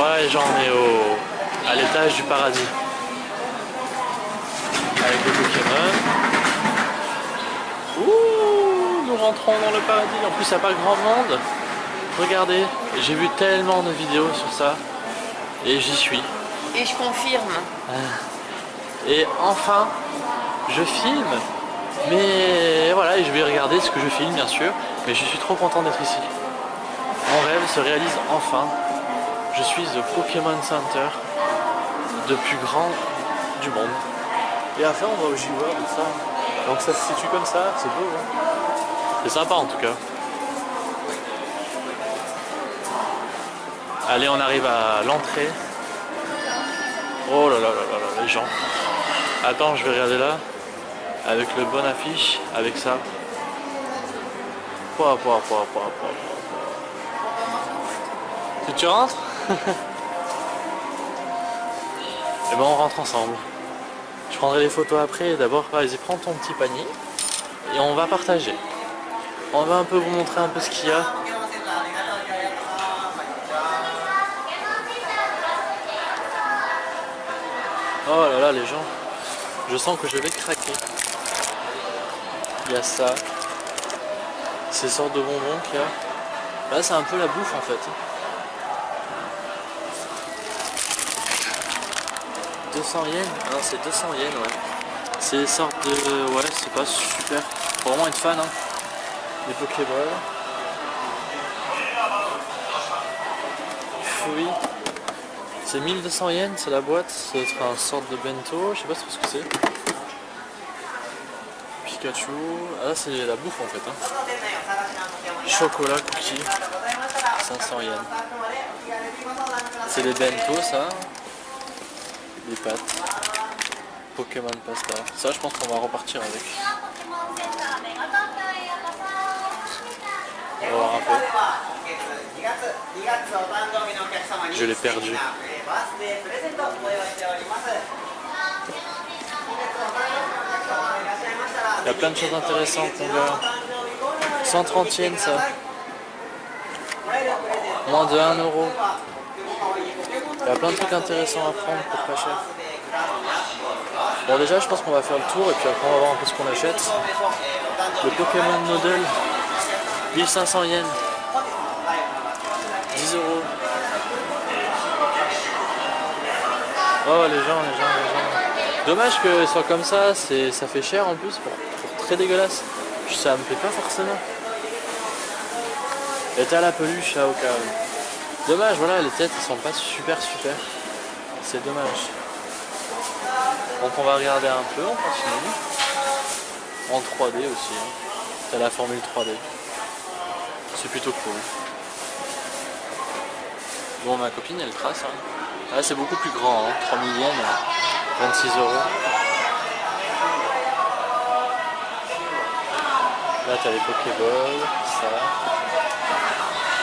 Ouais, les gens, on est à l'étage du paradis. Avec les Pokémon. Ouh, nous rentrons dans le paradis. En plus, il n'y a pas grand monde. Regardez, j'ai vu tellement de vidéos sur ça. Et j'y suis. Et je confirme. Et enfin, je filme. Mais voilà, et je vais regarder ce que je filme, bien sûr. Mais je suis trop content d'être ici. Mon rêve se réalise enfin. Je suis au Pokémon Center, le plus grand du monde. Et après on va au J-World et ça. Donc ça se situe comme ça, c'est beau. Hein. C'est sympa en tout cas. Allez, on arrive à l'entrée. Oh là là là là là, les gens. Attends, je vais regarder là. Avec le bon affiche, avec ça. Pouah. Tu rentres? Et ben on rentre ensemble. Je prendrai les photos après. D'abord, vas-y, prends ton petit panier. Et on va partager. On va un peu vous montrer un peu ce qu'il y a. Oh là là, les gens. Je sens que je vais craquer. Il y a ça. Ces sortes de bonbons qu'il y a. Là, c'est un peu la bouffe en fait. 200 yens? Non, c'est 200 yens, ouais. C'est des sortes de... Ouais, c'est pas super. Faut vraiment être fan, hein. Des Pokéballs. Oui. C'est 1200 yens, c'est la boîte. C'est une sorte de bento. Je sais pas ce que c'est. Pikachu. Ah, là, c'est la bouffe en fait. Hein. Chocolat, cookie. 500 yens. C'est les bento, ça. Les pâtes. Pokémon pasta. Ça, je pense qu'on va repartir avec. On va voir un peu. Je l'ai perdu. Il y a plein de choses intéressantes, mon gars. 130 yens, ça. Moins de 1 euro. Il y a plein de trucs intéressants à prendre pour pas cher. Bon, déjà, je pense qu'on va faire le tour et puis après, on va voir un peu ce qu'on achète. Le Pokémon Model, 1500 yens. 10 euros. Oh, les gens. Dommage que ce soit comme ça, ça fait cher en plus, pour très dégueulasse. Ça me plaît pas forcément. Et t'as la peluche là au cas où. Dommage, voilà, les têtes elles sont pas super. C'est dommage. Donc on va regarder un peu, on continue. En 3D aussi. Hein. T'as la formule 3D. C'est plutôt cool. Bon, ma copine elle trace. Hein. Là c'est beaucoup plus grand, hein. 3000 yens, 26 euros. Là t'as les Pokéballs, ça.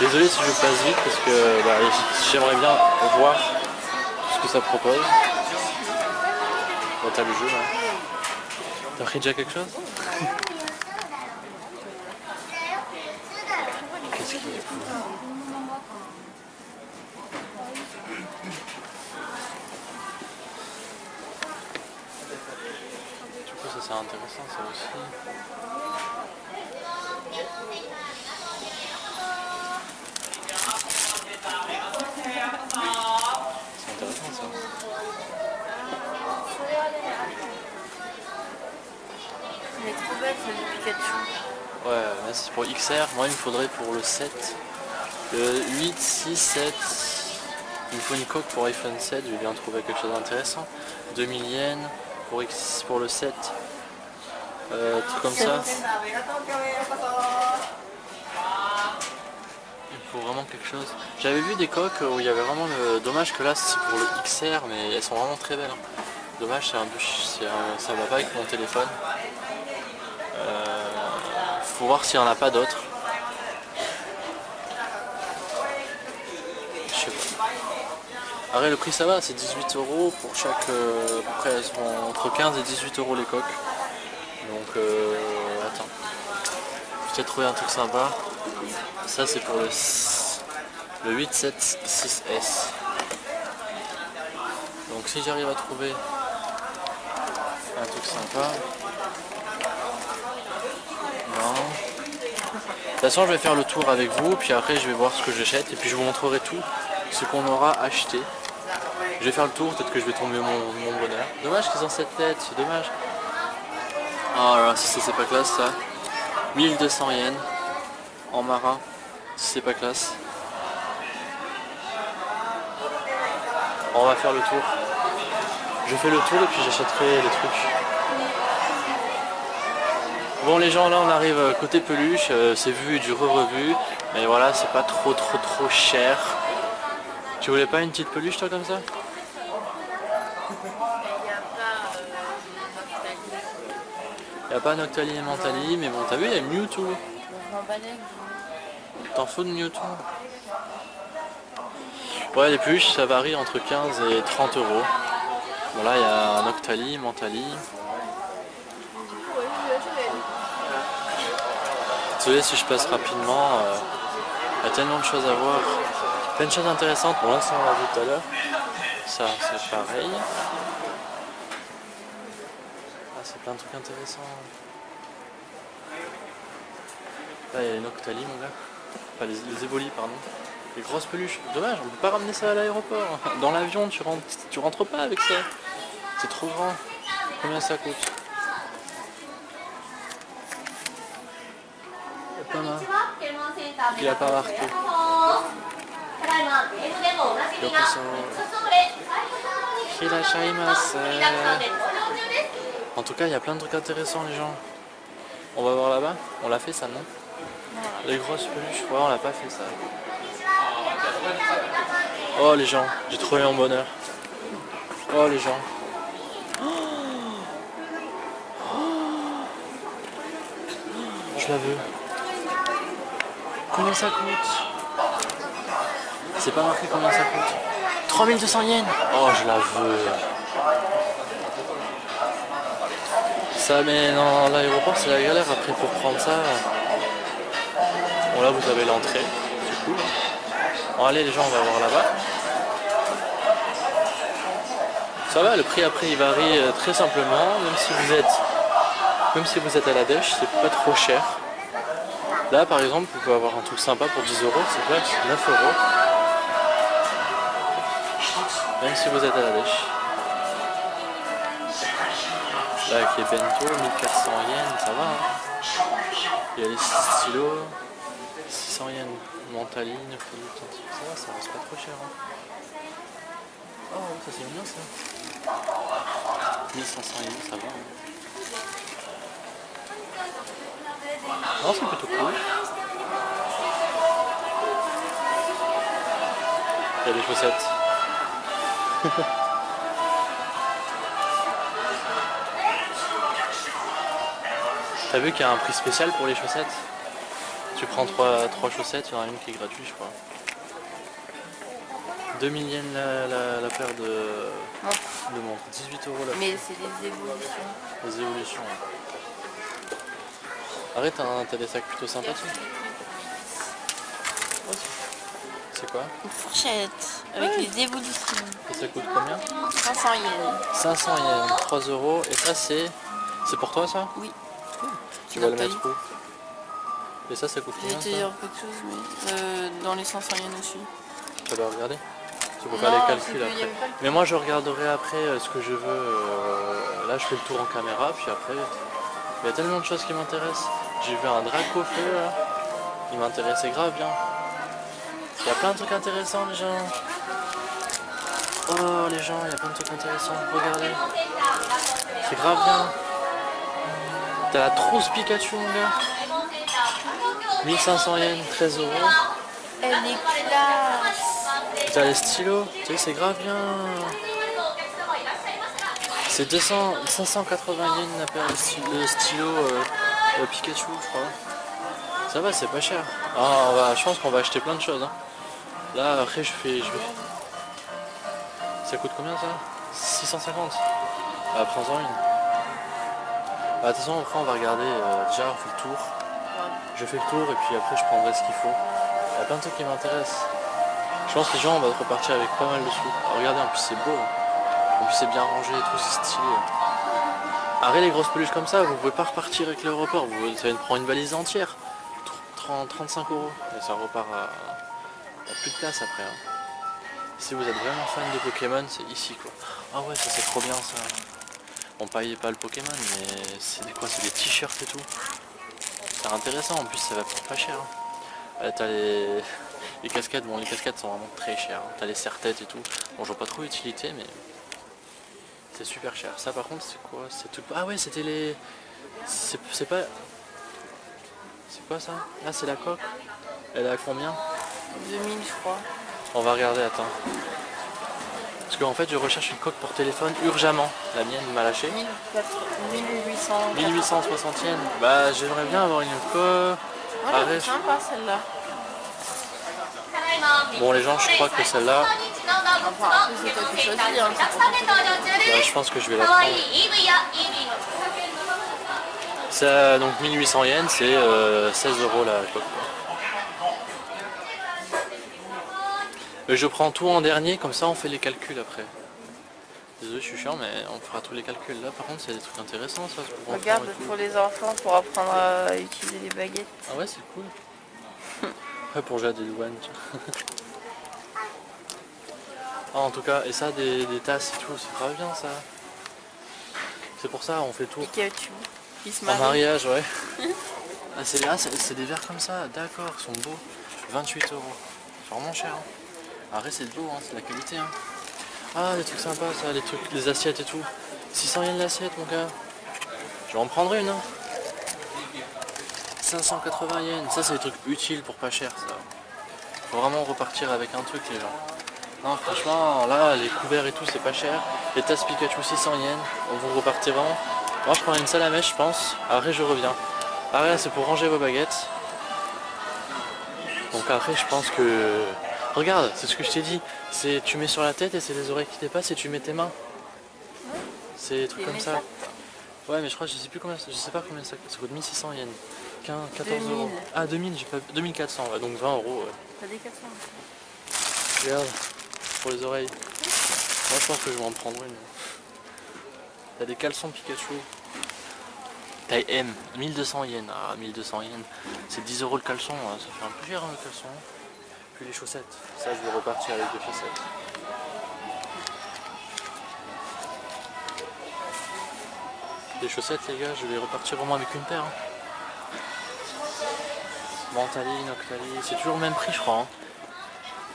Désolé si je passe vite parce que bah, j'aimerais bien voir ce que ça propose. Là t'as le jeu là. T'as pris déjà quelque chose? Qu'est-ce qu'il y a? Du coup ça c'est intéressant ça aussi. C'est intéressant ça. Elle est trop belle celle de Pikachu. Ouais, là c'est pour XR, moi il me faudrait pour le 7. Le 8, 6, 7. Il me faut une coque pour iPhone 7, je vais bien trouver quelque chose d'intéressant. 2000 yens pour le 7. Truc comme ça. Il faut vraiment quelque chose. J'avais vu des coques où il y avait vraiment le... Dommage que là c'est pour le XR, mais elles sont vraiment très belles. Dommage, ça va pas avec mon téléphone. Faut voir s'il n'y en a pas d'autres. Je sais pas. Après le prix ça va, c'est 18 euros pour chaque... à peu près elles sont entre 15 et 18 euros les coques. Donc attends. Peut-être trouver un truc sympa. Ça c'est pour le... Le 876S. Donc si j'arrive à trouver un truc sympa. Non. De toute façon je vais faire le tour avec vous, puis après je vais voir ce que j'achète et puis je vous montrerai tout ce qu'on aura acheté. Je vais faire le tour, peut-être que je vais tomber mon bonheur. Dommage qu'ils ont cette tête, c'est dommage. Oh là là, si c'est pas classe ça. 1200 yens en marin, si c'est pas classe. On va faire le tour. Je fais le tour et puis j'achèterai les trucs. Bon les gens, là on arrive côté peluche, c'est vu du re-revu, mais voilà, c'est pas trop cher. Tu voulais pas une petite peluche toi comme ça? Il n'y a pas Noctali et Mentali, mais bon t'as vu, il y a Mewtwo. T'en fous de Mewtwo? Ouais, les peluches ça varie entre 15 et 30 euros. Bon là il y a Noctali, Mentali. Désolé si je passe rapidement, il y a tellement de choses à voir. Plein de choses intéressantes. Bon là ça on l'a vu tout à l'heure. Ça c'est pareil. Ah c'est plein de trucs intéressants. Là il y a les Noctali mon gars. Enfin les Évolis pardon. Les grosses peluches. Dommage, on peut pas ramener ça à l'aéroport. Dans l'avion tu rentres pas avec ça. C'est trop grand. Combien ça coûte? Il n'y a pas marqué. En tout cas, il y a plein de trucs intéressants les gens. On va voir là-bas. On l'a fait ça, non? Les grosses peluches, ouais, on l'a pas fait ça. Oh les gens, j'ai trouvé mon bonheur. Oh les gens. Je la veux. Combien ça coûte? C'est pas marqué combien ça coûte. 3200 yens. Oh je la veux. Ça mais dans l'aéroport c'est la galère après pour prendre ça. Bon là vous avez l'entrée. C'est cool. Bon allez les gens on va voir là-bas. Ça va, le prix après il varie très simplement, même si vous êtes à la dèche, c'est pas trop cher. Là par exemple vous pouvez avoir un truc sympa pour 10 euros, c'est clair, c'est 9 euros. Même si vous êtes à la dèche. Là avec les bento, 1400 yens, ça va hein. Il y a les stylos, 600 yens, Mentali, 9 euros, ça reste pas trop cher hein. Oh ça c'est mignon ça. 1500 yens, ça va hein. Non, c'est plutôt cool. Il y a des chaussettes. T'as vu qu'il y a un prix spécial pour les chaussettes? Tu prends 3 chaussettes, il y en a une qui est gratuite je crois. 2000 yens la paire de montres. 18 euros la paire. Mais c'est des évolutions. Les évolutions. Ouais. Arrête, t'as des sacs plutôt sympathiques. C'est quoi? Une fourchette avec les évolutions. Et ça coûte combien? 500 yens. 500 yens, 3 euros. Et ça c'est pour toi ça? Oui. Cool. Tu vas le mettre où? Et ça coûte Je vais combien te ça? dire quelque chose, mais dans les 500 yens aussi. Tu vas regarder? Tu peux faire les calculs après. Mais moi je regarderai après ce que je veux. Là je fais le tour en caméra, puis après il y a tellement de choses qui m'intéressent. J'ai vu un drac au feu là. Il m'intéressait grave bien. Il y a plein de trucs intéressants les gens. Oh les gens, il y a plein de trucs intéressants. Regardez. C'est grave bien. T'as la trousse Pikachu mon gars. 1500 yens, 13 euros. Elle est classe. T'as les stylos, tu sais c'est grave bien. C'est 580 yens la paire de stylo Pikachu je crois. Ça va, c'est pas cher. Ah, je pense qu'on va acheter plein de choses. Hein. Là après je vais... Ça coûte combien ça? 650. Ah, prends-en une. Bah, de toute façon après on va regarder, déjà on fait le tour. Je fais le tour et puis après je prendrai ce qu'il faut. Il y a plein de trucs qui m'intéressent. Je pense que les gens vont repartir avec pas mal de sous. Ah, regardez, en plus c'est beau. En plus c'est bien rangé et tout, c'est stylé. Arrêtez les grosses peluches comme ça, vous pouvez pas repartir avec l'aéroport. Ça va prendre une valise entière. 35 €. Et ça repart à plus de place après. Hein. Si vous êtes vraiment fan de Pokémon, c'est ici quoi. Ah ouais, ça c'est trop bien ça. On payait pas le Pokémon, mais c'est des quoi? C'est des t-shirts et tout. C'est intéressant, en plus ça va pas cher. Hein. T'as les casquettes, bon les casquettes sont vraiment très chères. Hein. T'as les serre-têtes et tout. Bon, je vois pas trop l'utilité, mais c'est super cher. Ça par contre, c'est quoi? C'est tout. Ah ouais, c'était les. C'est pas. C'est quoi ça? Là, c'est la coque. Elle est à combien? 2000 je crois. On va regarder, attends. Parce qu'en fait, je recherche une coque pour téléphone urgemment. La mienne m'a lâché. 1800. 1860 yens. Bah, j'aimerais bien avoir une coque. Moi, elle est sympa celle-là. Bon, les gens, je crois que celle-là. Enfin, après, c'est toi qui choisis. Hein, Bah, je pense que je vais la prendre. Ça, donc 1800 yens, c'est 16 € la coque. Je prends tout en dernier, comme ça on fait les calculs après. Désolé, je suis chiant, mais on fera tous les calculs. Là, par contre, c'est des trucs intéressants, ça. Pour regarde, pour les enfants, pour apprendre à utiliser les baguettes. Ah ouais, c'est cool. Ouais, pour jouer à des douanes. Ah, en tout cas, et ça, des tasses et tout, c'est grave bien ça. C'est pour ça, on fait tout. En mariage, ouais. Ah, c'est des verres comme ça, d'accord, ils sont beaux. 28 €. C'est vraiment cher. Hein. Arrête, c'est de l'eau, hein, c'est de la qualité. Hein. Ah, des trucs sympas, ça, les assiettes et tout. 600 yens l'assiette, mon gars. Je vais en prendre une. Hein. 580 yens. Ça, c'est des trucs utiles pour pas cher, ça. Faut vraiment repartir avec un truc, les gens. Non, franchement, là, les couverts et tout, c'est pas cher. Les tasses Pikachu, 600 yens. On vous repartez vraiment. Moi, je prends une salle à mèche, je pense. Après, je reviens. Après, c'est pour ranger vos baguettes. Donc après, je pense que... Regarde, c'est ce que je t'ai dit. C'est tu mets sur la tête et c'est les oreilles qui dépassent et tu mets tes mains. C'est des trucs comme ça. Ouais, mais je crois, je sais plus combien, je sais pas combien ça coûte. Ça coûte 1600 yens. 14 €. Ah, 2000, j'ai pas 2400, ouais, donc 20 €. Ouais. T'as des 400. Regarde, pour les oreilles. Moi, je pense que je vais en prendre une. T'as des caleçons Pikachu. Taille M, 1200 yens. Ah, 1200 yens. C'est 10 € le caleçon, hein. Ça fait un peu cher hein, le caleçon. Puis les chaussettes. Ça, je vais repartir avec des chaussettes. Les chaussettes, les gars, je vais repartir vraiment avec une paire. Hein. Mentali, Noctali, c'est toujours le même prix, je crois. Hein.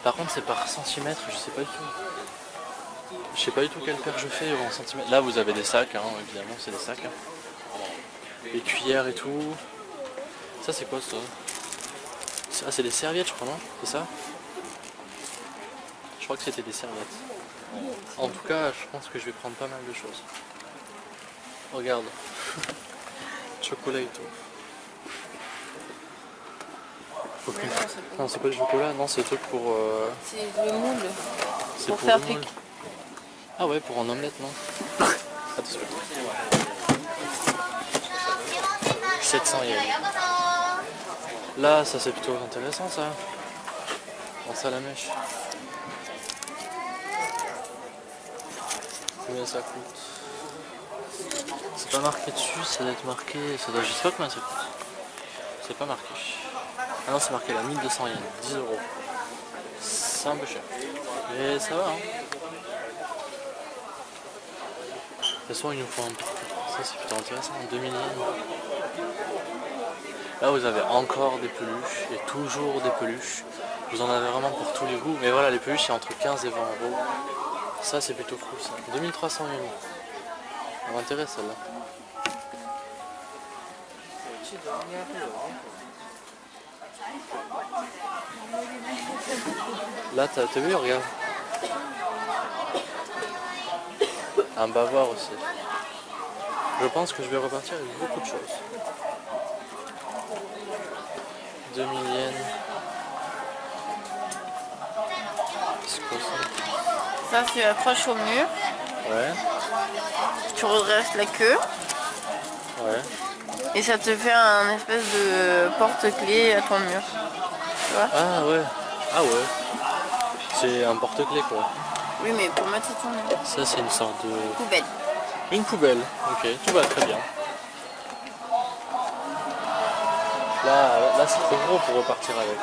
Par contre, c'est par centimètre, je sais pas du tout. Je sais pas du tout quelle paire je fais en centimètres. Là, vous avez des sacs, hein, évidemment, c'est des sacs. Hein. Les cuillères et tout. Ça, c'est quoi ça? Ah, c'est des serviettes, je crois, non? C'est ça? Je crois que c'était des serviettes. En tout cas, je pense que je vais prendre pas mal de choses. Regarde. Chocolat et tout. Aucune... Non, c'est pas du chocolat, non, c'est le truc pour... C'est le moule. C'est pour faire le moule. Ah ouais, pour un omelette, non? Attention. 700 yens. Là, ça c'est plutôt intéressant, ça. En salle à mèche. Combien ça coûte? C'est pas marqué dessus, ça doit être marqué... Ça doit... Je sais pas combien ça coûte. C'est pas marqué. Ah non, c'est marqué là, 1200 yens, 10 €. C'est un peu cher. Mais ça va, hein. De toute façon, il nous faut un peu. Ça, c'est plutôt intéressant. 2000 yens. Là, vous avez encore des peluches et toujours des peluches. Vous en avez vraiment pour tous les goûts. Mais voilà, les peluches, c'est entre 15 et 20 €. Ça, c'est plutôt cool, ça. 2300 yens. Ça m'intéresse, celle-là. Là, t'as vu, regarde. Un bavard aussi. Je pense que je vais repartir avec beaucoup de choses. 2000 yens. C'est quoi ça? Ça, tu accroches au mur. Ouais. Tu redresses la queue. Ouais. Et ça te fait un espèce de porte-clés à ton mur. Tu vois? Ah ouais. Ah ouais. C'est un porte-clés quoi. Oui, mais pour mettre ton Ça c'est une sorte de... poubelle. Une poubelle, ok, tout va très bien. Là c'est trop gros pour repartir avec.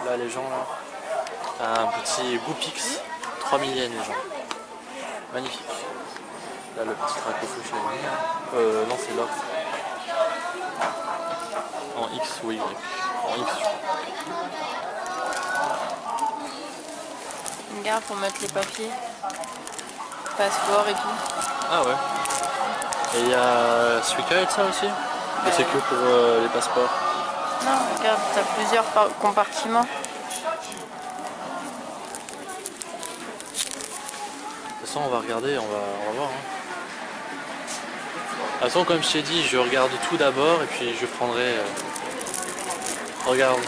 Là les gens là. Un petit Goupix, 3000 yens les gens. Magnifique. Là le petit cracofouche là. Non c'est l'offre. En X ou Y. En X je crois. Une gare pour mettre les papiers. Passeport et tout. Ah ouais. Et il y a Suica et ça aussi. Et c'est que pour les passeports. Non, regarde, t'as plusieurs compartiments. De toute façon on va regarder, on va voir. Hein. De toute façon comme je t'ai dit, je regarde tout d'abord et puis je prendrai... Regarde.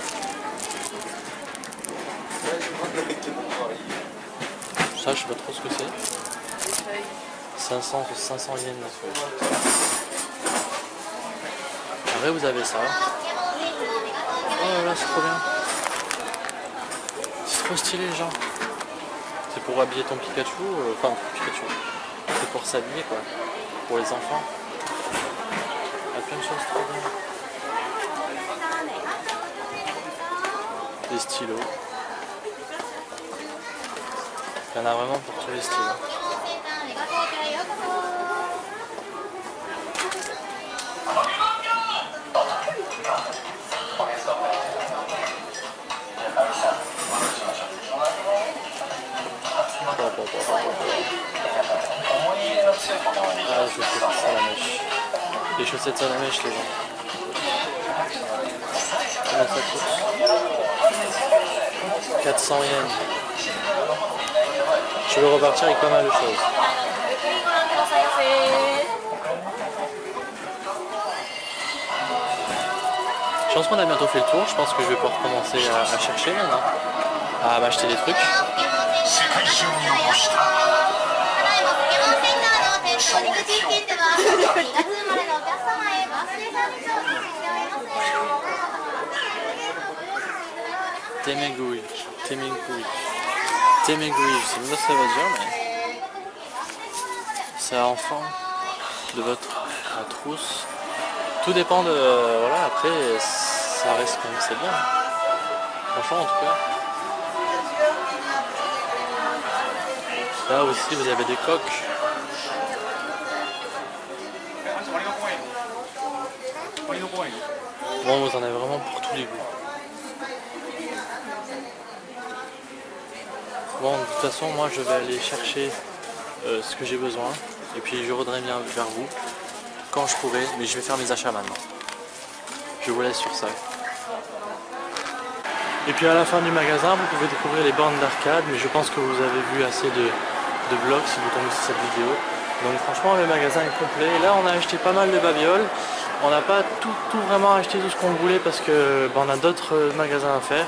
Ça je sais pas trop ce que c'est. 500 yens la feuille. Après vous avez ça. Oh là là c'est trop bien. C'est trop stylé les gens. C'est pour habiller ton Pikachu, enfin Pikachu. C'est pour s'habiller quoi. Pour les enfants. Il y a plein de choses trop bien. Des stylos. Il y en a vraiment pour tous les styles. Ah, je fais Salamèche. Les chaussettes Salamèche, les gens. Combien ça coûte 400 yens. Je vais repartir avec pas mal de choses. Je pense qu'on a bientôt fait le tour. Je pense que je vais pouvoir commencer à chercher maintenant. À m'acheter des trucs. Temegui. Je sais même pas ce que ça veut dire, mais c'est enfant de votre trousse. Tout dépend de... voilà, après, ça reste comme c'est bien. Franchement, en tout cas. Là aussi, vous avez des coques. Bon, vous en avez vraiment pour tous les goûts. Bon, de toute façon, moi, je vais aller chercher ce que j'ai besoin. Et puis, je reviendrai bien vers vous quand je pourrai. Mais je vais faire mes achats maintenant. Je vous laisse sur ça. Et puis, à la fin du magasin, vous pouvez découvrir les bornes d'arcade. Mais je pense que vous avez vu assez de vlogs si vous tombez sur cette vidéo. Donc, franchement, le magasin est complet. Et là, on a acheté pas mal de babioles. On n'a pas tout vraiment acheté tout ce qu'on voulait parce que on a d'autres magasins à faire.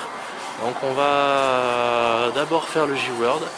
Donc on va d'abord faire le J-World